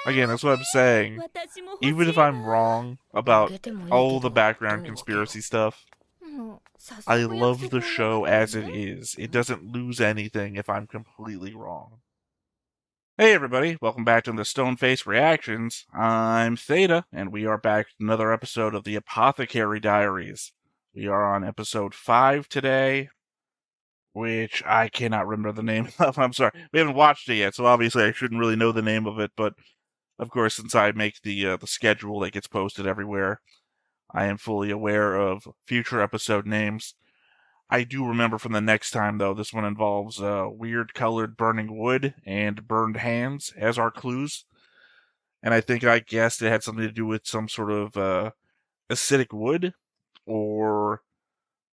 Again, that's what I'm saying. Even if I'm wrong about all the background conspiracy stuff, I love the show as it is. It doesn't lose anything if I'm completely wrong. Hey everybody, welcome back to the Stoneface Reactions. I'm Theta, and we are back with another episode of the Apothecary Diaries. We are on episode 5 today, which I cannot remember the name of. I'm sorry. We haven't watched it yet, so obviously I shouldn't really know the name of it, but of course, since I make the schedule that gets posted everywhere, I am fully aware of future episode names. I do remember from the next time, though, this one involves weird colored burning wood and burned hands as our clues. And I think I guessed it had something to do with some sort of acidic wood or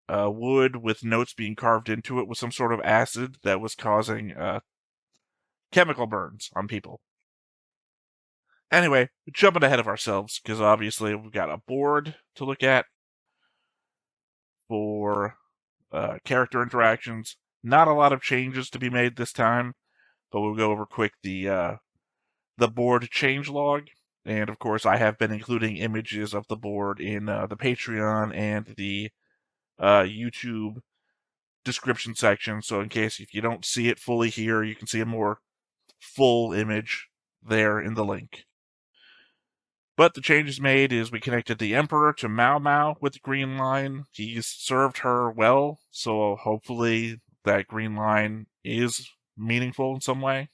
wood with notes being carved into it with some sort of acid that was causing chemical burns on people. Anyway, jumping ahead of ourselves, because obviously we've got a board to look at for character interactions. Not a lot of changes to be made this time, but we'll go over quick the board changelog. And of course, I have been including images of the board in the Patreon and the YouTube description section. So in case if you don't see it fully here, you can see a more full image there in the link. But the changes made is we connected the Emperor to Maomao with the green line. He's served her well, so hopefully that green line is meaningful in some way.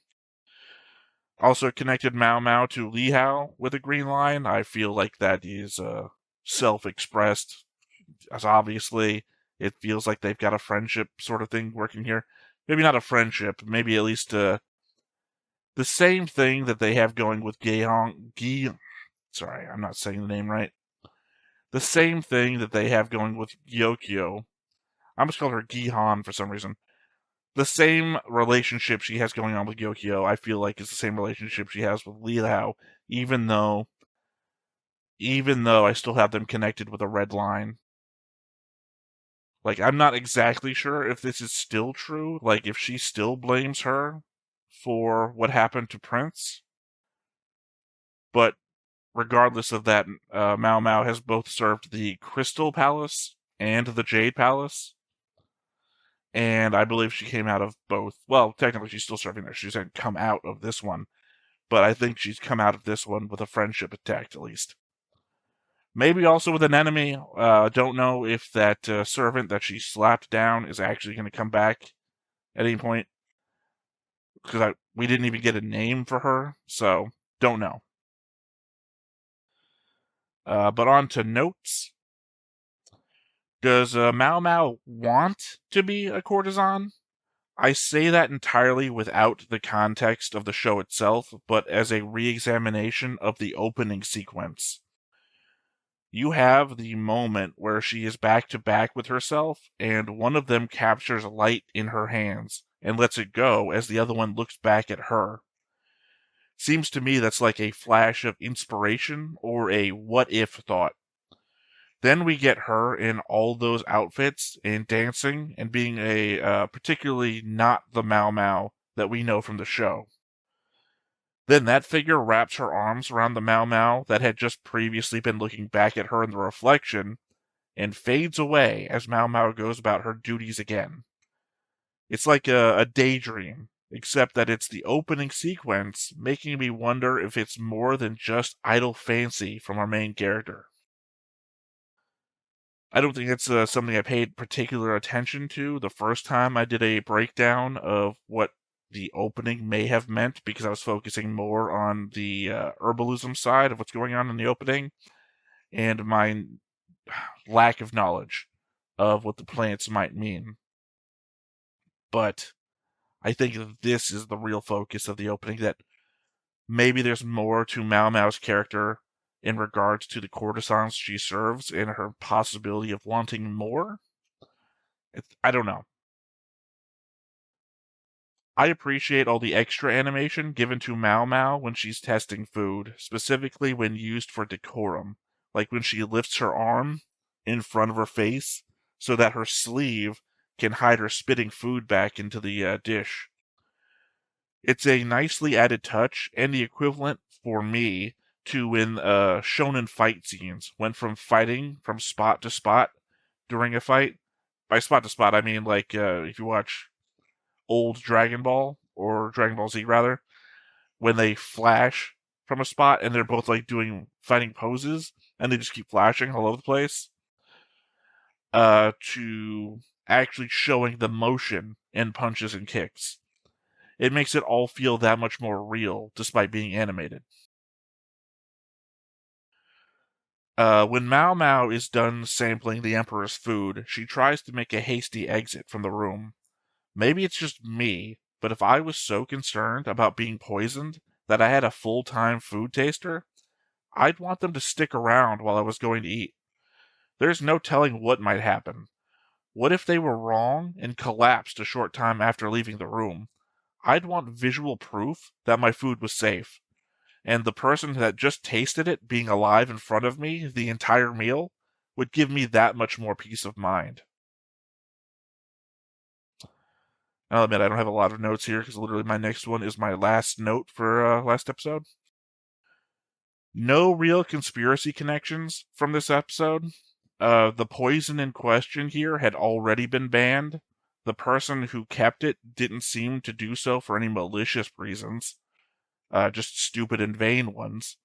Also connected Maomao to Li Hao with a green line. I feel like that is self-expressed, as obviously it feels like they've got a friendship sort of thing working here. Maybe not a friendship, maybe at least the same thing that they have going with sorry, I'm not saying the name right. The same thing that they have going with Gyokyo. I almost called her Gihan for some reason. The same relationship she has going on with Gyokyo, I feel like is the same relationship she has with Li Hao, even though I still have them connected with a red line. Like, I'm not exactly sure if this is still true, like if she still blames her for what happened to Prince. But regardless of that, Maomao has both served the Crystal Palace and the Jade Palace. And I believe she came out of both. Well, technically she's still serving there. She hasn't come out of this one. But I think she's come out of this one with a friendship attack, at least. Maybe also with an enemy. Don't know if that servant that she slapped down is actually going to come back at any point. Because we didn't even get a name for her. So, don't know. But on to notes. Does Maomao want to be a courtesan? I say that entirely without the context of the show itself, but as a re-examination of the opening sequence. You have the moment where she is back to back with herself, and one of them captures light in her hands and lets it go as the other one looks back at her. Seems to me that's like a flash of inspiration or a what-if thought. Then we get her in all those outfits and dancing and being a particularly not the Maomao that we know from the show. Then that figure wraps her arms around the Maomao that had just previously been looking back at her in the reflection and fades away as Maomao goes about her duties again. It's like a daydream, except that it's the opening sequence, making me wonder if it's more than just idle fancy from our main character. I don't think it's something I paid particular attention to the first time I did a breakdown of what the opening may have meant, because I was focusing more on the herbalism side of what's going on in the opening and my lack of knowledge of what the plants might mean. But I think that this is the real focus of the opening, that maybe there's more to Maomao's character in regards to the courtesans she serves and her possibility of wanting more. I don't know. I appreciate all the extra animation given to Maomao when she's testing food, specifically when used for decorum, like when she lifts her arm in front of her face so that her sleeve can hide her spitting food back into the dish. It's a nicely added touch, and the equivalent for me to when shonen fight scenes went from fighting from spot to spot during a fight. By spot to spot, I mean like if you watch old Dragon Ball, or Dragon Ball Z rather, when they flash from a spot and they're both like doing fighting poses and they just keep flashing all over the place, to actually showing the motion in punches and kicks. It makes it all feel that much more real despite being animated. When Maomao is done sampling the Emperor's food, she tries to make a hasty exit from the room. Maybe it's just me, but if I was so concerned about being poisoned that I had a full-time food taster, I'd want them to stick around while I was going to eat. There's no telling what might happen. What if they were wrong and collapsed a short time after leaving the room? I'd want visual proof that my food was safe. And the person that just tasted it being alive in front of me the entire meal would give me that much more peace of mind. I'll admit I don't have a lot of notes here because literally my next one is my last note for last episode. No real conspiracy connections from this episode. The poison in question here had already been banned. The person who kept it didn't seem to do so for any malicious reasons, just stupid and vain ones.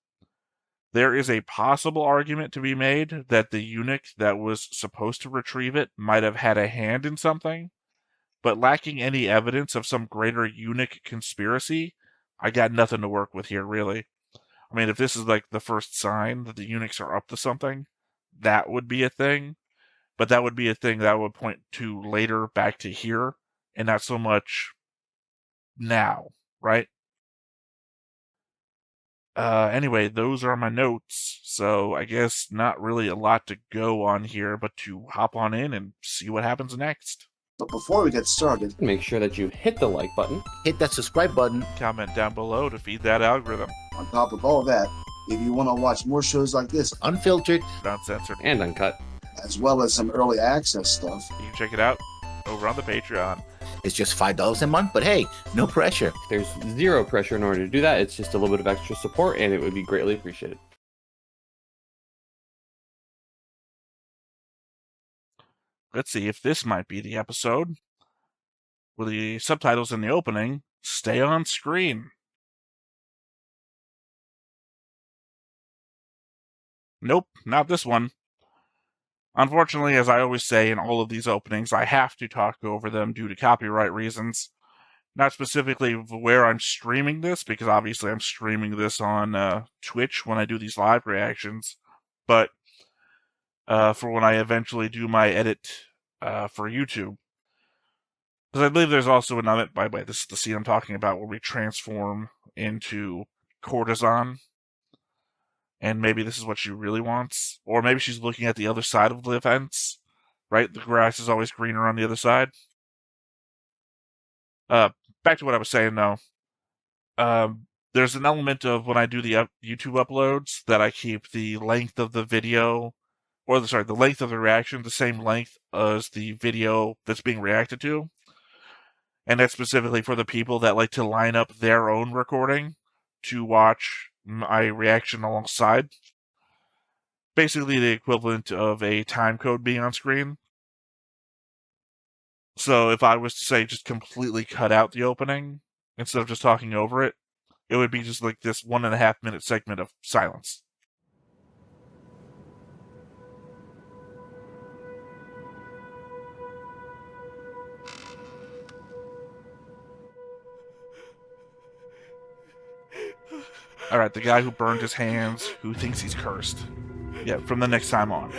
There is a possible argument to be made that the eunuch that was supposed to retrieve it might have had a hand in something, but lacking any evidence of some greater eunuch conspiracy, I got nothing to work with here, really. I mean, if this is like the first sign that the eunuchs are up to something, that would be a thing, but that would be a thing that would point to later back to here, and not so much now, right? Anyway, those are my notes, so I guess not really a lot to go on here, but to hop on in and see what happens next. But before we get started, make sure that you hit the like button, hit that subscribe button, comment down below to feed that algorithm. On top of all that, if you want to watch more shows like this, unfiltered, uncensored, and uncut, as well as some early access stuff, you can check it out over on the Patreon. It's just $5 a month, but hey, no pressure. There's zero pressure in order to do that. It's just a little bit of extra support, and it would be greatly appreciated. Let's see if this might be the episode with the subtitles in the opening stay on screen. Nope, not this one. Unfortunately, as I always say in all of these openings, I have to talk over them due to copyright reasons. Not specifically where I'm streaming this, because obviously I'm streaming this on Twitch when I do these live reactions, but for when I eventually do my edit for YouTube. Because I believe there's also another, by the way, this is the scene I'm talking about, where we transform into Courtesan. And maybe this is what she really wants. Or maybe she's looking at the other side of the fence. Right? The grass is always greener on the other side. Back to what I was saying, though. There's an element of when I do the YouTube uploads that I keep the length of the video, or the length of the reaction the same length as the video that's being reacted to. And that's specifically for the people that like to line up their own recording to watch my reaction alongside. Basically the equivalent of a time code being on screen. So if I was to say just completely cut out the opening instead of just talking over it, it would be just like this 1.5 minute segment of silence. Alright, the guy who burned his hands, who thinks he's cursed. Yeah, from the next time on.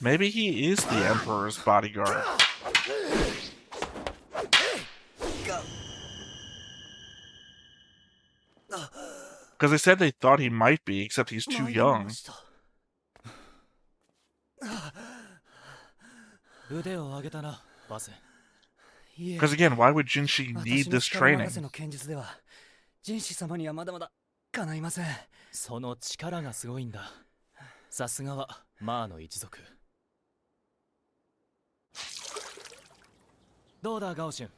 Maybe he is the Emperor's bodyguard. Because they said they thought he might be, except he's too young. Because again, why would Jinshi need this training? jin士様にはまだまだかないません。その力がすごいんだ。さすがはマーの一族。どうだガオシュン、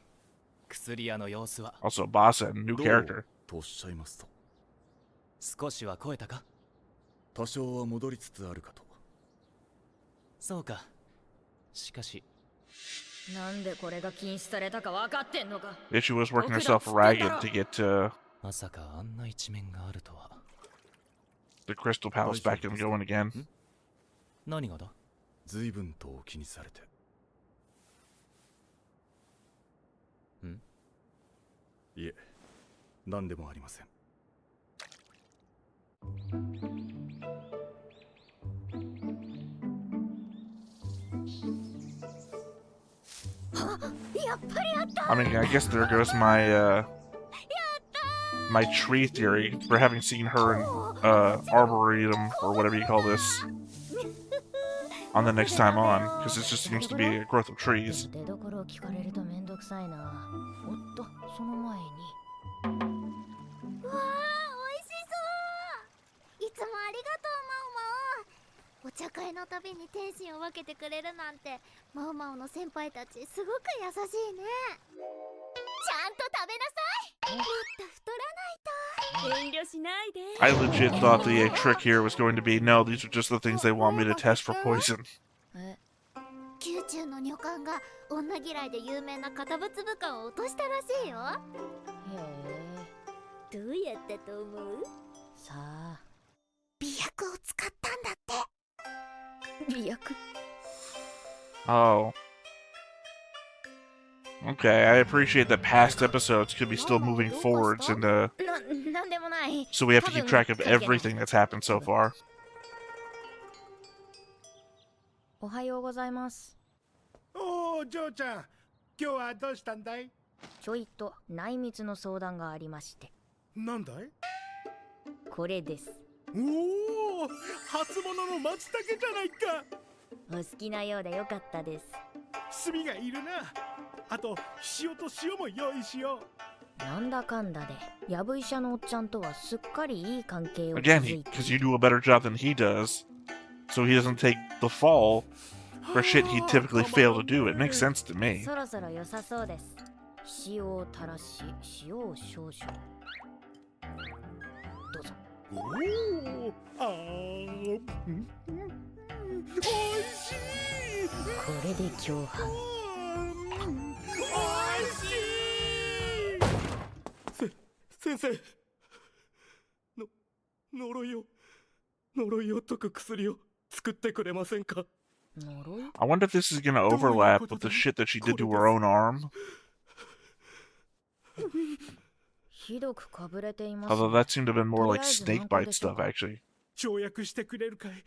薬屋の様子は。 Also, boss and new character. とおっしゃいますと、少しは超えたか。多少は戻りつつあるかと。そうか。しかし、 なんでこれが禁止されたか分かってんのか。 She was working herself ragged to get to まさかあんな一面があるとは。 the Crystal Palace back and going again. 何がだ。随分とお気にされて。ん？いえ、何でもありません。I mean, I guess there goes my my tree theory for having seen her in Arboretum or whatever you call this on the next time on, because it just seems to be a growth of trees. 出所を聞かれるとめんどくさいな。おっと、その前に。わあ、美味しそう。いつもありがとう、マオマオ。お茶会のたびに点心を分けてくれるなんて、マオマオの先輩たちすごく優しいね。ちゃんと食べなさい。もっと太らないと。遠慮しないで。 I legit thought the trick here was going to be, no, these are just the things they want me to test for poison. 宮中の女官が女嫌いで有名な堅物部下を落としたらしいよ。へえ。どうやったと思う？さあ。美薬を使ったんだって。美薬。 Oh. Okay, I appreciate that past episodes could be still moving forwards, and なんでもない。 so we have to keep track of everything that's happened so far. おはようございます。おお、ジョーちゃん、今日はどうしたんだい？ちょいと内密の相談がありまして。なんだい？これです。おお、初物の松茸じゃないか。お好きなようでよかったです。炭がいるな。あと塩と塩も用意しよう。なんだかんだで、やぶ医者のおっちゃんとはすっかりいい関係を築 Again, いて。 because you do a better job than he does, so he doesn't take the fall for shit he'd typically fail to do. It makes sense to me. そろそろ良さそうです。塩を垂らし、塩を少々。どうぞ。おお、おいしい。これで共犯。おいしい。先生、呪いを解く薬を作ってくれませんか？ 呪い？ I wonder if this is going to overlap with the shit that she did to her own arm. ひどくかぶれています。 Although that seemed to have been more like snake bite stuff, actually. 跳躍してくれるかい？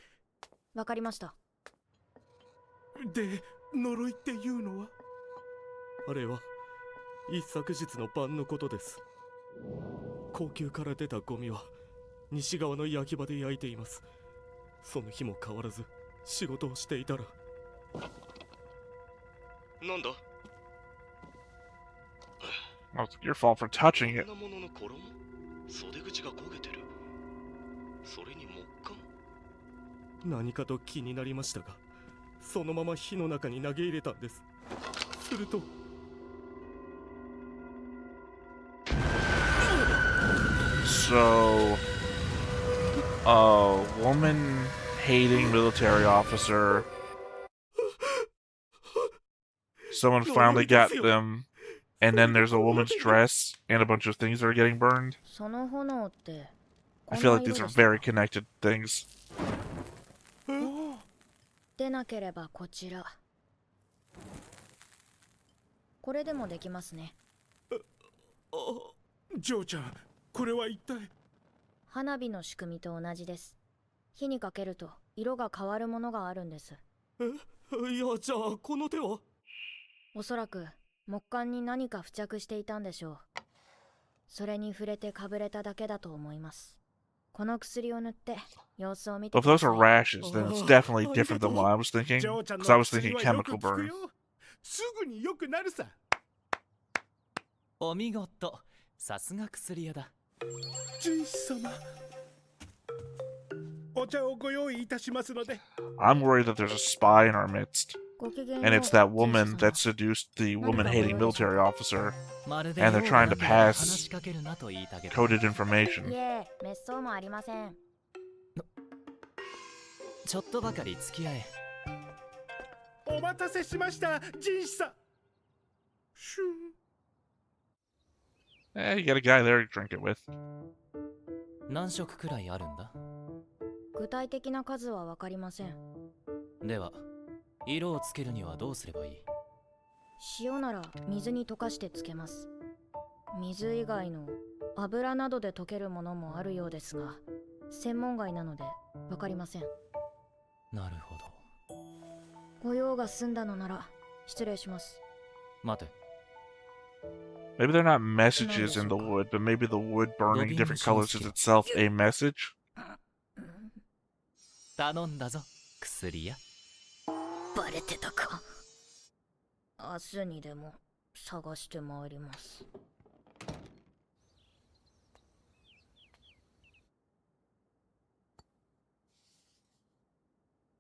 わかりました。で、呪いっていうのは？あれは一昨日の晩のことです。高級から出たゴミは西側の焼き場で焼いています。その日も変わらず仕事をしていたら。なんだ？ Oh, it's your fault for touching it. 袖口が焦げてる。それに木管。何かと気になりましたが、そのまま火の中に投げ入れたんです。すると。So, a woman-hating military officer. Someone finally got them, and then there's a woman's dress and a bunch of things that are getting burned. その炎って。 I feel like these are very connected things. でなければこちら。これでもできますね。ジョーちゃん、これは一体？花火の仕組みと同じです。火にかけると色が変わるものがあるんです。いや、じゃあこの手は？おそらく木管に何か付着していたんでしょう。それに触れてかぶれただけだと思います。この薬を塗って様子を見て But くだ if さ those い。 are rashes, then it's definitely different than what I was thinking. Because I was thinking chemical burn. すぐに良くなるさ。お見事。さすが薬屋だ。ジンシ様、お茶をご用意いたしますので。 I'm worried that there's a spy in our midst, ごきげん and よう it's that ジンシ woman 様 that seduced the woman-hating military officer. まるで And they're trying to 用をなければ pass 話しかけるなと言いたげた。 coded information. いえ、滅相もありません。ちょっとばかり付き合え。お待たせしました、ジンシさん。シュン。 Eh, you got a guy there to drink it with. 何色くらいあるんだ？具体的な数はわかりません。では、色をつけるにはどうすればいい？塩なら水に溶かしてつけます。水以外の油などで溶けるものもあるようですが、専門外なのでわかりません。なるほど。ご用が済んだのなら失礼します。待て。 Maybe they're not messages in the wood, but maybe the wood burning different colors is itself a message. 頼んだぞ、薬屋。バレてたか。明日にでも探してまいります。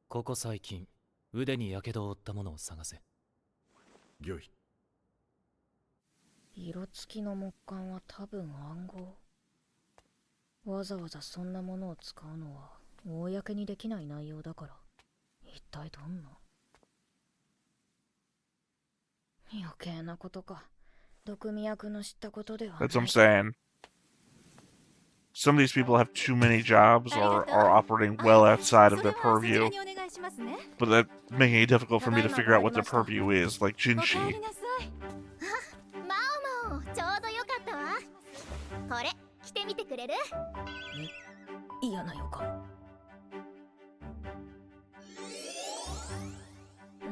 ここ最近、腕に火傷を負ったものを探せ。御意。色付きの木簡は多分暗号。わざわざそんなものを使うのは公にできない内容だから、一体どんな。余計なことか。毒味役の知ったことではない。 That's what I'm saying. Some of these people have too many jobs or are operating well outside of their purview. But that's making it difficult for me to figure out what their purview is, like jinshi. マオマオ、ちょうどよかったわ。これ着てみてくれる？嫌な予感。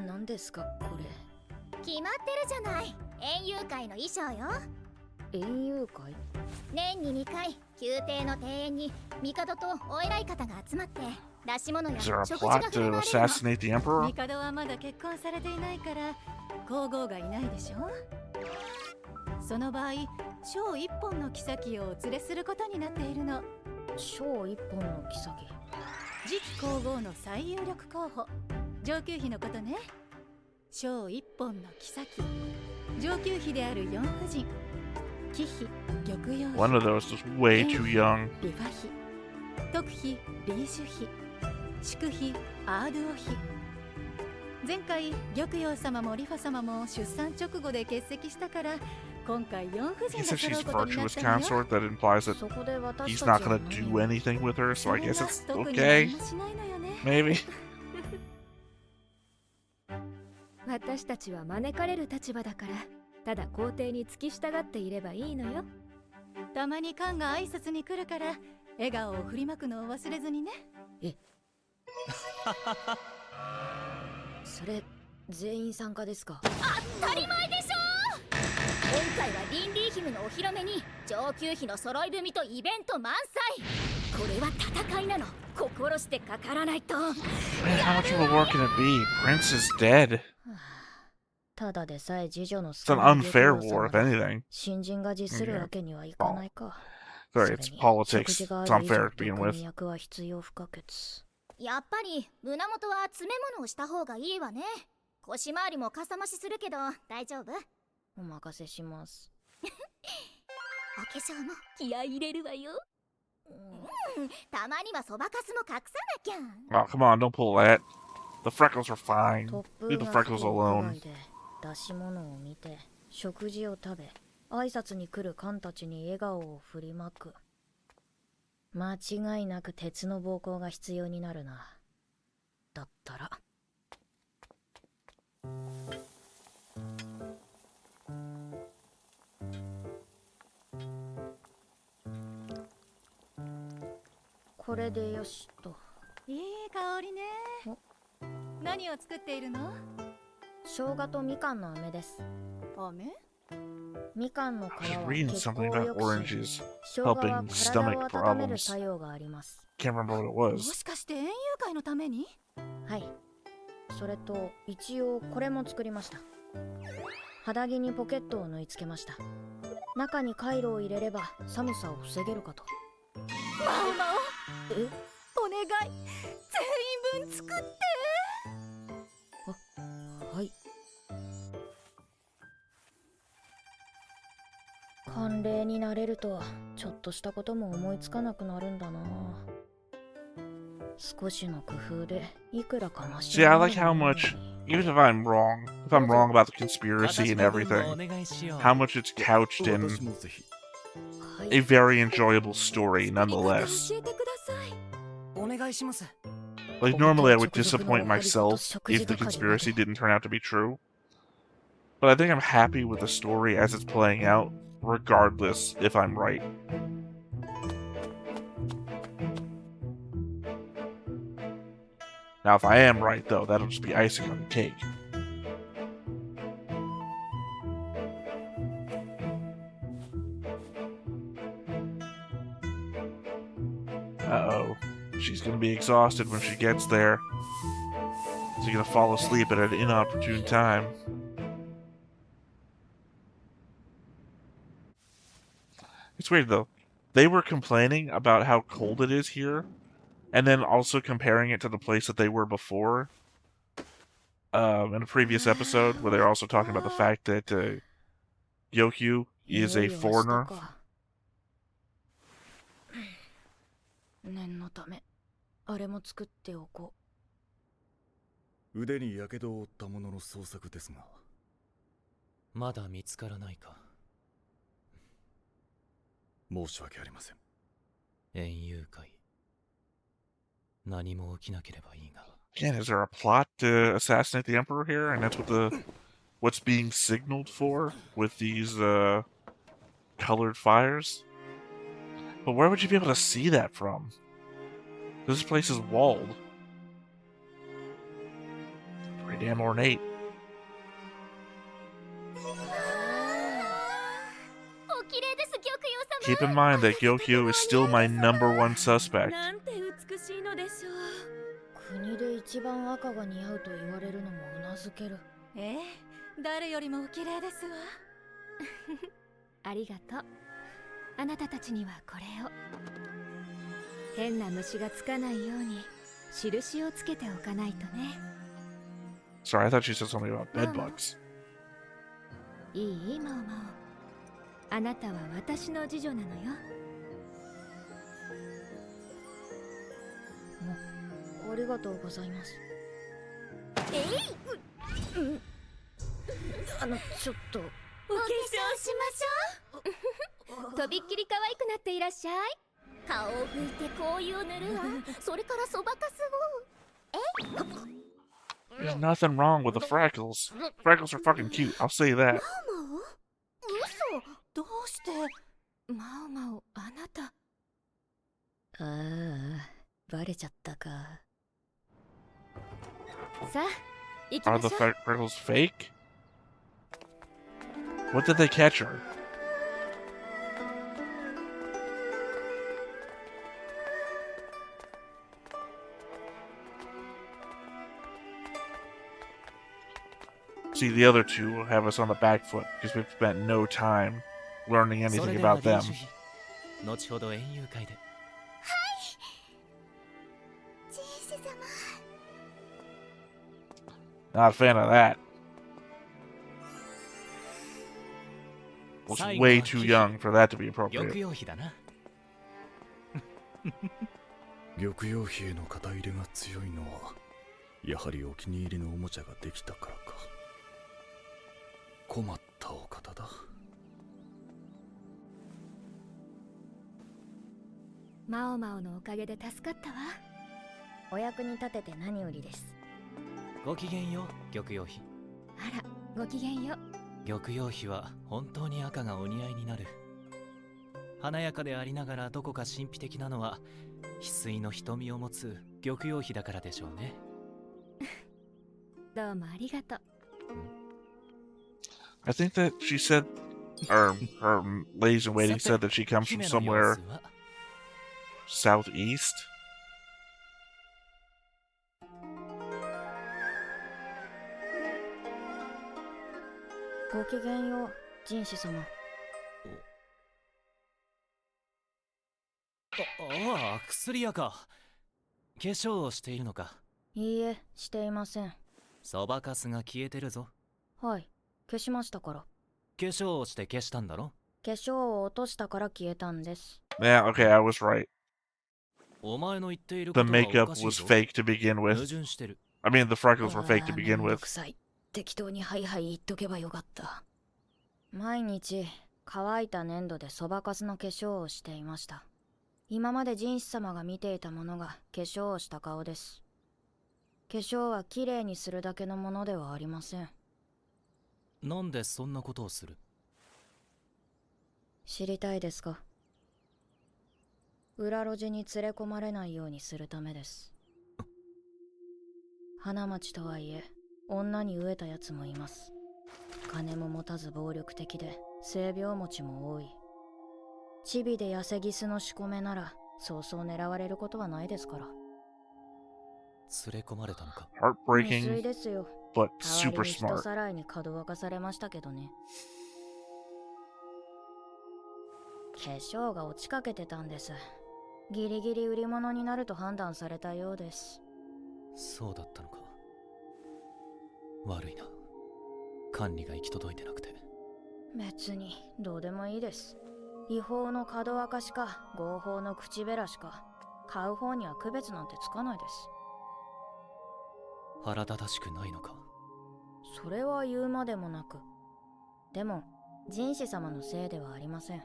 何ですかこれ。決まってるじゃない。園遊会の衣装よ。園遊会？年に2回、宮廷の庭園に帝とお偉い方が集まって出し物や Is there a 食事が plot 振る to 舞われるの。 assassinate the emperor? 帝はまだ結婚されていないから皇后がいないでしょ。その場合、小一本の妃をお連れすることになっているの。小一本の妃。次期皇后の最有力候補、上級妃のことね。小一本の妃、上級妃である四夫人、貴妃、玉葉妃、 One of those was way too young. リファ妃、徳妃、リーシュ妃、祝妃、アードゥオ妃。前回玉葉様もリファ様も出産直後で欠席したから、今回四夫人 He が said 揃 she's うことになっ virtuous たのよ。 consort. That implies that そこで私 he's た not ちは gonna do 何を。 anything with her, so I guess it's 特に okay. 何もしないのよね。 Maybe. 私たちは招かれる立場だから、ただ皇帝に付き従っていればいいのよ。たまにカンが挨拶に来るから、笑顔を振りまくのを忘れずにね。それ全員参加ですか？当たり前でしょ。今回はリンリー姫のお披露目に上級妃の揃い踏みとイベント満載。これは戦いなの。心してかからないと。 Man, how much of a war can it be? Prince is dead. ただでさえ次女の It's an unfair war, if anything. 新人が辞するわけにはいかないか。 Sorry, it's politics. It's unfair to begin with. 役は必要不可欠。やっぱり胸元は詰め物をした方がいいわね。腰回りもかさ増しするけど大丈夫？お任せします。お化粧も気合い入れるわよ。たまにはそばかすも隠さなきゃ。 Oh, come on, don't pull that. The freckles are fine. 突 Leave 風 the が freckles 吹く屋 alone. 外で出し物を見て食事を食べ挨拶に来る官たちに笑顔を振りまく。間違いなく鉄の暴行が必要になるな。だったらこれでよしと。いい香りね。何を作っているの？生姜とみかんの飴です。飴？みかんの皮 I は was reading 血 something 行を about 良くし、 oranges 生姜は helping 体を stomach 温める problems. 作用があります。 Can't remember what it も was. しかして園遊会のために？はい。それと一応これも作りました。肌着にポケットを縫い付けました。中にカイロを入れれば寒さを防げるかと。マオマオ、え、お願い、全員分作って。はい。慣例になれるとちょっとしたことも思いつかなくなるんだな。少しの工夫でいくらかマシ See, I like how much, even if I'm wrong about the conspiracy and everything, how much it's couched in a very enjoyable story nonetheless. Like, normally I would disappoint myself if the conspiracy didn't turn out to be true. But I think I'm happy with the story as it's playing out, regardless if I'm right. Now, if I am right, though, that'll just be icing on the cake. Uh-oh. She's gonna be exhausted when she gets there. She's gonna fall asleep at an inopportune time. It's weird, though. They were complaining about how cold it is here, and then also comparing it to the place that they were before. In a previous episode, where they're also talking about the fact that Gyokyu is a foreigner. 念のためあれも作っておこう。腕に火傷を負ったものの捜索ですが、まだ見つからないか。申し訳ありません。園遊会、何も起きなければいいが。Again, is there a plot to assassinate the Emperor here? And that's what's being signaled for with these colored fires? But where would you be able to see that from? This place is walled. Pretty damn ornate. Keep in mind that Gyokyu is still my #1 suspect. 国で一番赤が似合うと言われるのもうなずける。ええ、誰よりもお綺麗ですわ。ありがとう。あなたたちにはこれを。変な虫がつかないように印をつけておかないとね。Sorry, I thought she said something about bedbugs. いい、マオマオ。あなたは私の次女なのよ。ありがとうございます。ちょっと。お化粧しましょう。とびっきり可愛くなっていらっしゃい。顔を拭いてこういう塗るわ。それからそばかすを。There's nothing wrong with the freckles. Freckles are fucking cute, I'll say that. 嘘。どうして。マオマオ、あなた。ああ、バレちゃったか。さあ、行き Are ましょ the う。freckles fake? What did they catch her? See, the other two will have us on the back foot because we've spent no time learning そ anything れでは about 練 them. 習日、後ほど園遊会で。ジンシ様。Not a fan of that. Looks way too young for that to be 玉 appropriate. 葉妃だな。玉葉妃への肩入れが強いのはやはりお気に入りのおもちゃができたからか。困ったお方だ。マオマオのおかげで助かったわ。お役に立てて何よりです。ごきげんよう、玉葉妃。あら、ごきげんよ。玉葉妃は本当に赤がお似合いになる。華やかでありながらどこか神秘的なのは翡翠の瞳を持つ玉葉妃だからでしょうね。どうもありがとう。I think that she said, or her ladies in waiting said that she comes from 姫の様 somewhere 子は southeast. ごきげんよう、ジンシ様。ああ、薬屋か。化粧をしているのか。いいえ、していません。そばかすが消えてるぞ。はい、消しましたから。化粧をして消したんだろ。化粧を落としたから消えたんです。Yeah, okay, I was right. お前の言っている The ことはお makeup かしい was ぞ。 fake to begin 矛 with. 盾してる。I mean, the freckles were fake to め begin んど with. くさい。適当にはいはい言っとけばよかった。毎日乾いた粘土でそばかすの化粧をしていました。今まで神子様が見ていたものが化粧をした顔です。化粧はきれいにするだけのものではありません。なんでそんなことをする？知りたいですか？裏路地に連れ込まれないようにするためです。花町とはいえ女に飢えたやつもいます。金も持たず暴力的で性病持ちも多い。チビで痩せギスの仕込めならそうそう狙われることはないですから。連れ込まれたのか。未遂 Heartbreaking, ですよ。 but 代わり super に人 smart. さらいにかどわかされましたけどね。化粧が落ちかけてたんです。ギリギリ売り物になると判断されたようです。そうだったのか。悪いな。管理が行き届いてなくて。別にどうでもいいです。違法のかどわかしか合法の口べらしか買う方には区別なんてつかないです。腹立たしくないのか。それは言うまでもなく。でも神子様のせいではありません。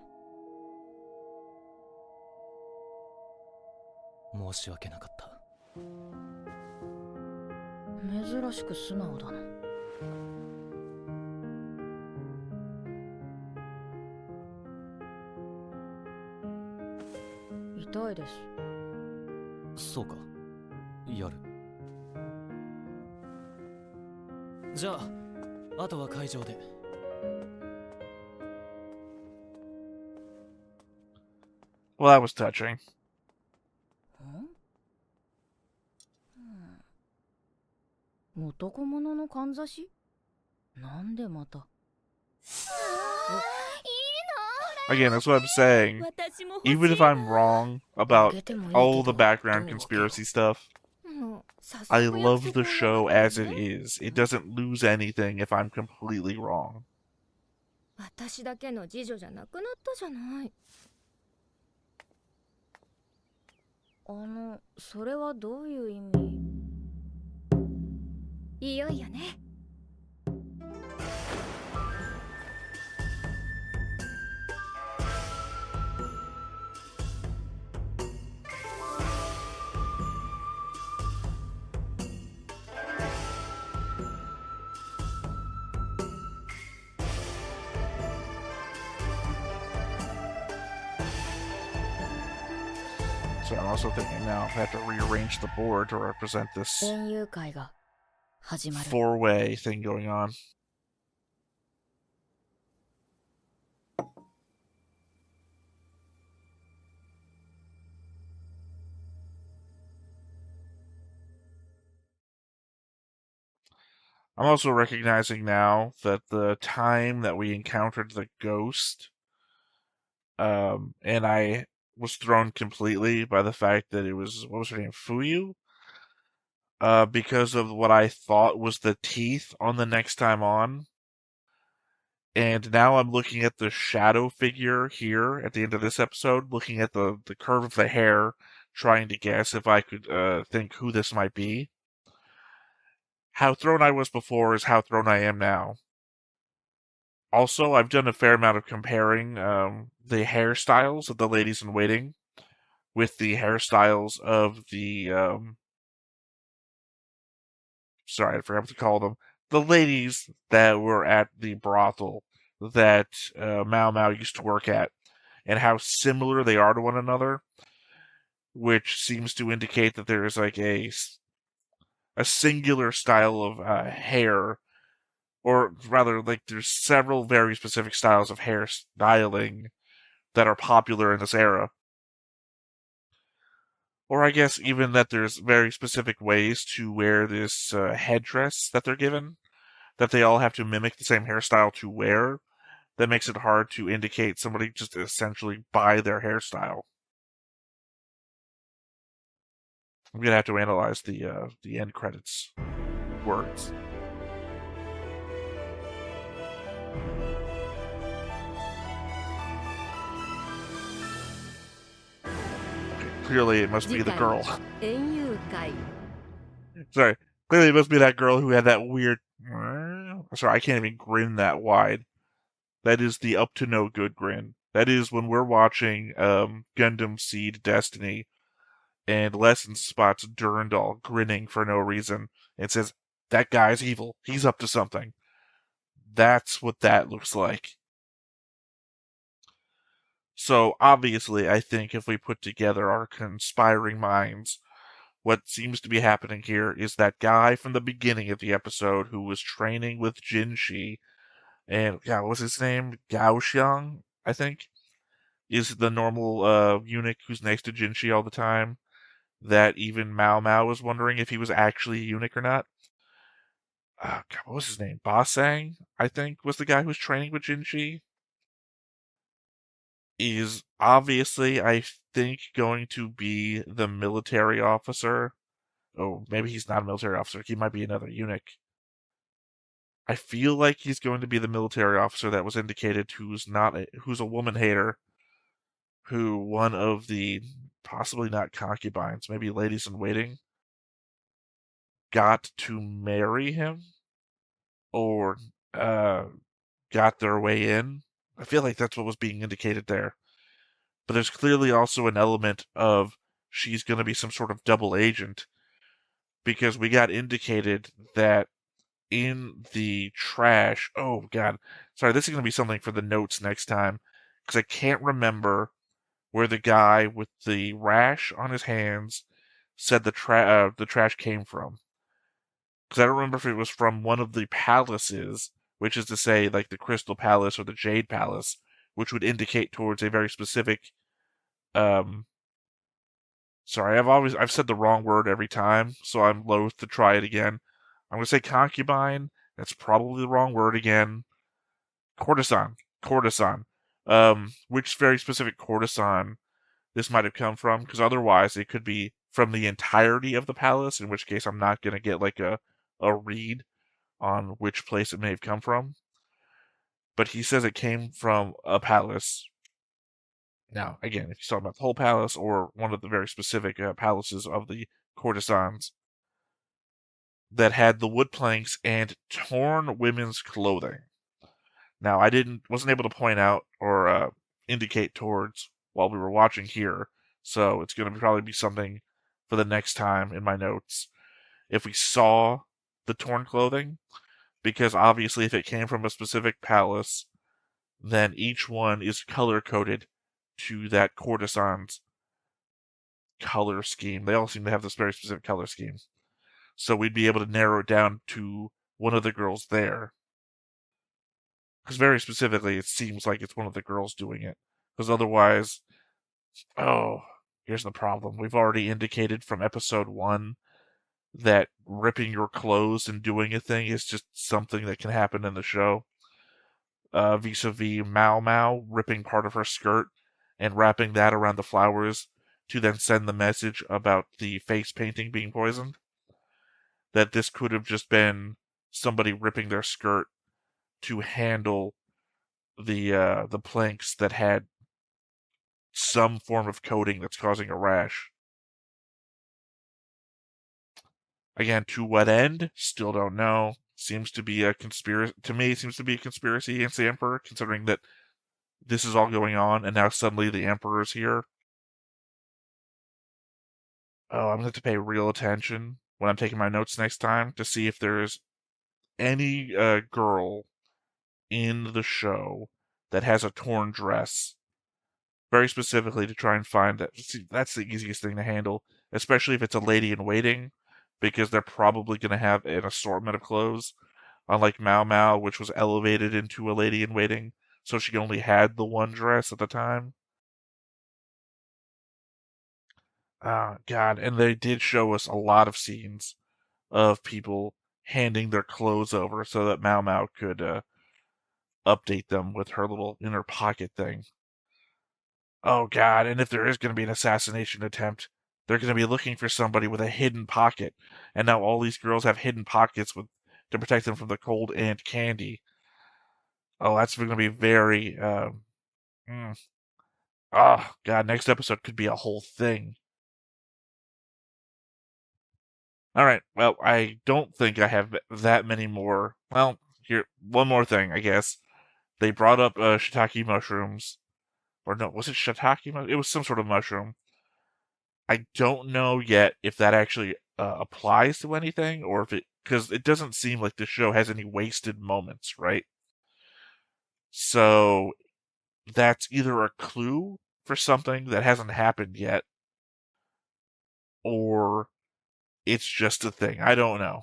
申し訳なかった。珍しく素直だな。痛いです。そうか。やる。じゃあ、あとは会場で。Well, that was touching. 男物のかんざし？なんでまた。 Again, that's what I'm saying. Even if I'm wrong about all the background conspiracy stuff, I love the show as it is. It doesn't lose anything if I'm completely wrong. 私だけの次女じゃなくなったじゃない。それはどういう意味？いよいよね。So I'm also thinking now I have to rearrange the board to represent this 園遊会が始まる。 four-way thing going on. I'm also recognizing now that the time that we encountered the ghost, and I was thrown completely by the fact that it was, what was her name, Fuyu? Because of what I thought was the teeth on the next time on. And now I'm looking at the shadow figure here at the end of this episode, looking at the curve of the hair, trying to guess if I could think who this might be. How thrown I was before is how thrown I am now. Also, I've done a fair amount of comparing the hairstyles of the ladies in waiting with the hairstyles of the sorry, I forgot what to call them. The ladies that were at the brothel that Maomao used to work at, and how similar they are to one another, which seems to indicate that there is like a singular style of hair, or rather, like there's several very specific styles of hair styling that are popular in this era. Or I guess even that there's very specific ways to wear this headdress that they're given, that they all have to mimic the same hairstyle to wear, that makes it hard to indicate somebody just essentially by their hairstyle. I'm gonna have to analyze the end credits words. Okay, clearly it must be the girl. Sorry, clearly it must be that girl who had that weird. Sorry, I can't even grin that wide. That is the up to no good grin. That is when we're watching Gundam Seed Destiny, and Lesson spots Durandal grinning for no reason and says, "That guy's evil. He's up to something." That's what that looks like. So obviously, I think if we put together our conspiring minds, what seems to be happening here is that guy from the beginning of the episode who was training with Jinshi, and yeah, what was his name? Gao Xiang, I think, is the normal eunuch who's next to Jinshi all the time. That even Maomao was wondering if he was actually a eunuch or not. God, what was his name? Basang, I think, was the guy who was training with Jinshi. Is obviously, I think, going to be the military officer. Oh, maybe he's not a military officer. He might be another eunuch. I feel like he's going to be the military officer that was indicated who's a woman hater, who one of the possibly not concubines, maybe ladies in waiting, got to marry him or got their way in. I feel like that's what was being indicated there. But there's clearly also an element of she's going to be some sort of double agent, because we got indicated that in the trash. Oh, God. Sorry, this is going to be something for the notes next time, because I can't remember where the guy with the rash on his hands said the trash came from. Because I don't remember if it was from one of the palaces, which is to say, like the Crystal Palace or the Jade Palace, which would indicate towards a very specific. Sorry, I've said the wrong word every time, so I'm loath to try it again. I'm gonna say concubine. That's probably the wrong word again. Courtesan. Which very specific courtesan this might have come from, because otherwise it could be from the entirety of the palace, in which case I'm not gonna get like a read on which place it may have come from. But he says it came from a palace. Now, again, if you're talking about the whole palace or one of the very specific palaces of the courtesans that had the wood planks and torn women's clothing. Now, wasn't able to point out or indicate towards while we were watching here, so it's going to probably be something for the next time in my notes. If we saw the torn clothing, because obviously if it came from a specific palace, then each one is color-coded to that courtesan's color scheme. They all seem to have this very specific color scheme. So we'd be able to narrow it down to one of the girls there. Because very specifically, it seems like it's one of the girls doing it. Because otherwise, here's the problem. We've already indicated from episode 1 that ripping your clothes and doing a thing is just something that can happen in the show. Vis-a-vis Maomao ripping part of her skirt and wrapping that around the flowers to then send the message about the face painting being poisoned. That this could have just been somebody ripping their skirt to handle the planks that had some form of coating that's causing a rash. Again, to what end? Still don't know. Seems to be a conspiracy. To me, it seems to be a conspiracy against the Emperor, considering that this is all going on, and now suddenly the Emperor's here. Oh, I'm going to have to pay real attention when I'm taking my notes next time to see if there's any girl in the show that has a torn dress. Very specifically to try and find that. See, that's the easiest thing to handle, especially if it's a lady in waiting, because they're probably going to have an assortment of clothes. Unlike Maomao, which was elevated into a lady in waiting, so she only had the one dress at the time. God, and they did show us a lot of scenes of people handing their clothes over so that Maomao could update them with her little inner pocket thing. Oh God, and if there is going to be an assassination attempt, they're going to be looking for somebody with a hidden pocket. And now all these girls have hidden pockets to protect them from the cold and candy. Oh, that's going to be very... God, next episode could be a whole thing. Alright, well, I don't think I have that many more. Well, here, one more thing, I guess. They brought up shiitake mushrooms. Or no, was it shiitake mushroom? It was some sort of mushroom. I don't know yet if that actually applies to anything, or if it... Because it doesn't seem like the show has any wasted moments, right? So, that's either a clue for something that hasn't happened yet, or it's just a thing. I don't know.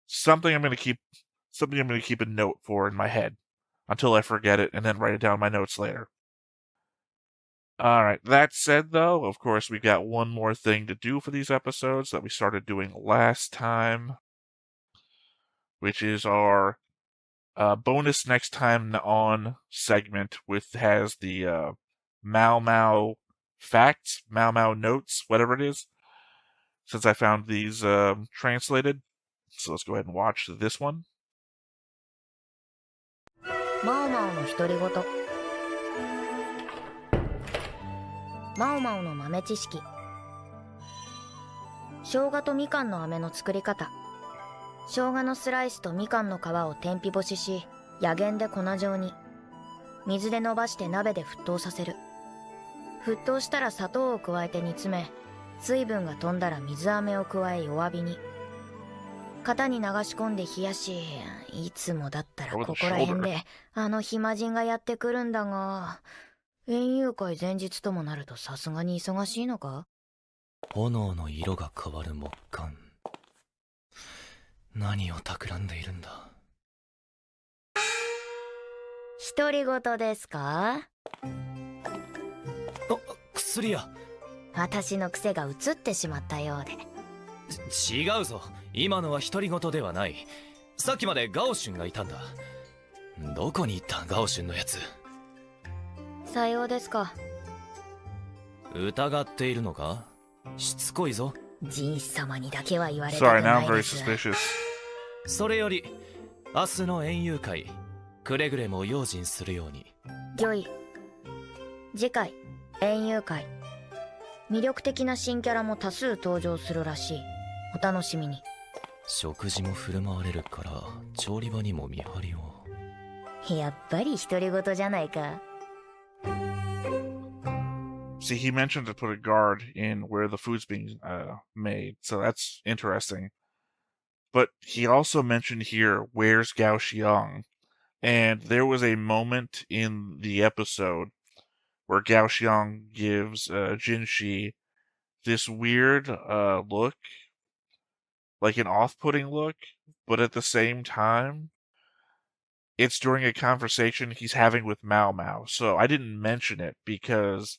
Something I'm going to keep a note for in my head until I forget it and then write it down in my notes later. Alright, that said though, of course we've got one more thing to do for these episodes that we started doing last time, which is our bonus next time on segment has the Maomao facts, Maomao notes, whatever it is, since I found these translated. So let's go ahead and watch this one. マオマオの独り言。マオマオの豆知識。生姜とみかんの飴の作り方。生姜のスライスとみかんの皮を天日干しし、薬研で粉状に。水で伸ばして鍋で沸騰させる。沸騰したら砂糖を加えて煮詰め、水分が飛んだら水飴を加え弱火に。型に流し込んで冷やし、いつもだったらここら辺であの暇人がやってくるんだが、園遊会前日ともなるとさすがに忙しいのか？炎の色が変わる木簡。何を企んでいるんだ。独り言ですか？薬や。私の癖が移ってしまったようで。違うぞ、今のは独り言ではない。さっきまでガオシュンがいたんだ。どこに行ったガオシュンのやつ。さようですか。疑っているのか？しつこいぞ。ジンシ様にだけは言われたく Sorry, な now い I'm で very す。 suspicious. それより明日の園遊会、くれぐれも用心するように。御意。次回園遊会、魅力的な新キャラも多数登場するらしい。お楽しみに。食事も振る舞われるから調理場にも見張りを。やっぱり独り言じゃないか。See, he mentioned to put a guard in where the food's being made, so that's interesting. But he also mentioned here, where's Gao Xiang? And there was a moment in the episode where Gao Xiang gives Jinshi this weird look, like an off-putting look, but at the same time, it's during a conversation he's having with Maomao. So I didn't mention it because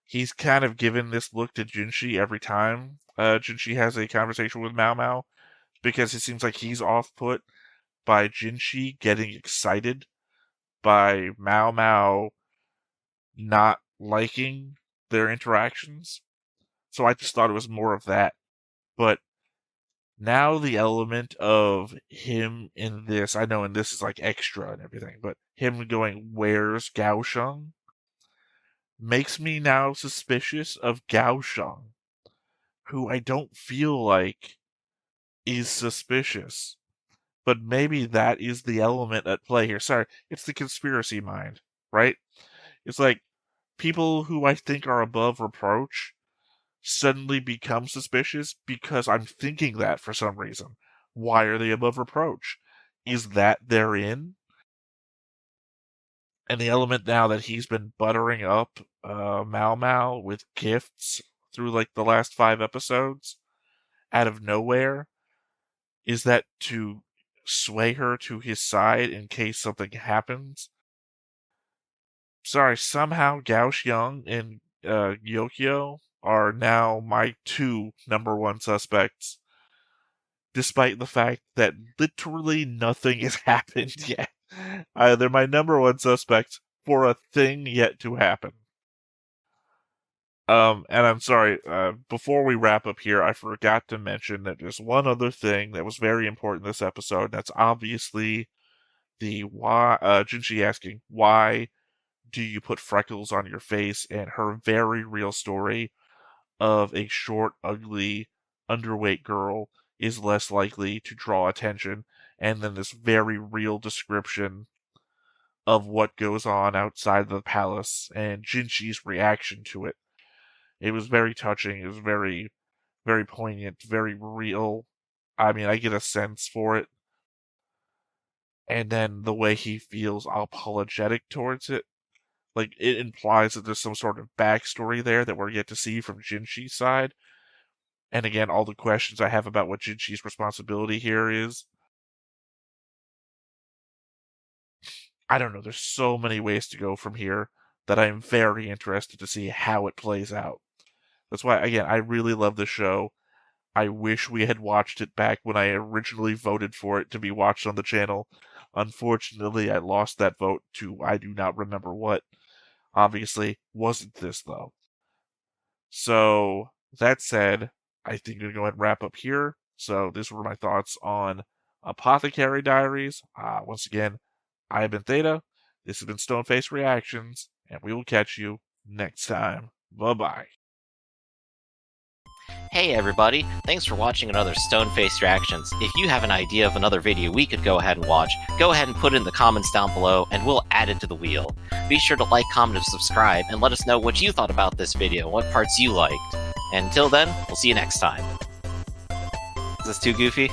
he's kind of given this look to Jinshi every time Jinshi has a conversation with Maomao, because it seems like he's off-put by Jinshi getting excited by Maomao not liking their interactions. So I just thought it was more of that. But now the element of him in this, I know in this is like extra and everything, but him going, where's Gaosheng? Makes me now suspicious of Gaosheng, who I don't feel like is suspicious. But maybe that is the element at play here. Sorry, it's the conspiracy mind, right? It's like people who I think are above reproach suddenly become suspicious because I'm thinking that for some reason. Why are they above reproach? Is that they're in? And the element now that he's been buttering up Maomao with gifts through like the last 5 episodes out of nowhere, is that to sway her to his side in case something happens? Sorry, somehow Gao Xiang and Yokio are now my 2 number 1 suspects, despite the fact that literally nothing has happened yet. They're my number 1 suspects for a thing yet to happen. And I'm sorry, before we wrap up here, I forgot to mention that there's one other thing that was very important in this episode. That's obviously the why, Jinshi asking, why do you put freckles on your face? And her very real story of a short, ugly, underweight girl is less likely to draw attention. And then this very real description of what goes on outside the palace and Jinshi's reaction to it. It was very touching. It was very, very poignant, very real. I mean, I get a sense for it. And then the way he feels apologetic towards it. Like, it implies that there's some sort of backstory there that we're yet to see from Jinshi's side. And again, all the questions I have about what Jinshi's responsibility here is. I don't know, there's so many ways to go from here that I'm very interested to see how it plays out. That's why, again, I really love the show. I wish we had watched it back when I originally voted for it to be watched on the channel. Unfortunately, I lost that vote to I do not remember what. Obviously, wasn't this, though. So, that said, I think I'm going to go ahead and wrap up here. So, these were my thoughts on Apothecary Diaries. Once again, I have been Theta. This has been Stoneface Reactions, and we will catch you next time. Bye-bye. Hey everybody, thanks for watching another Stoneface Reactions. If you have an idea of another video we could go ahead and watch, go ahead and put it in the comments down below and we'll add it to the wheel. Be sure to like, comment, and subscribe and let us know what you thought about this video, what parts you liked. And until then, we'll see you next time. Is this too goofy?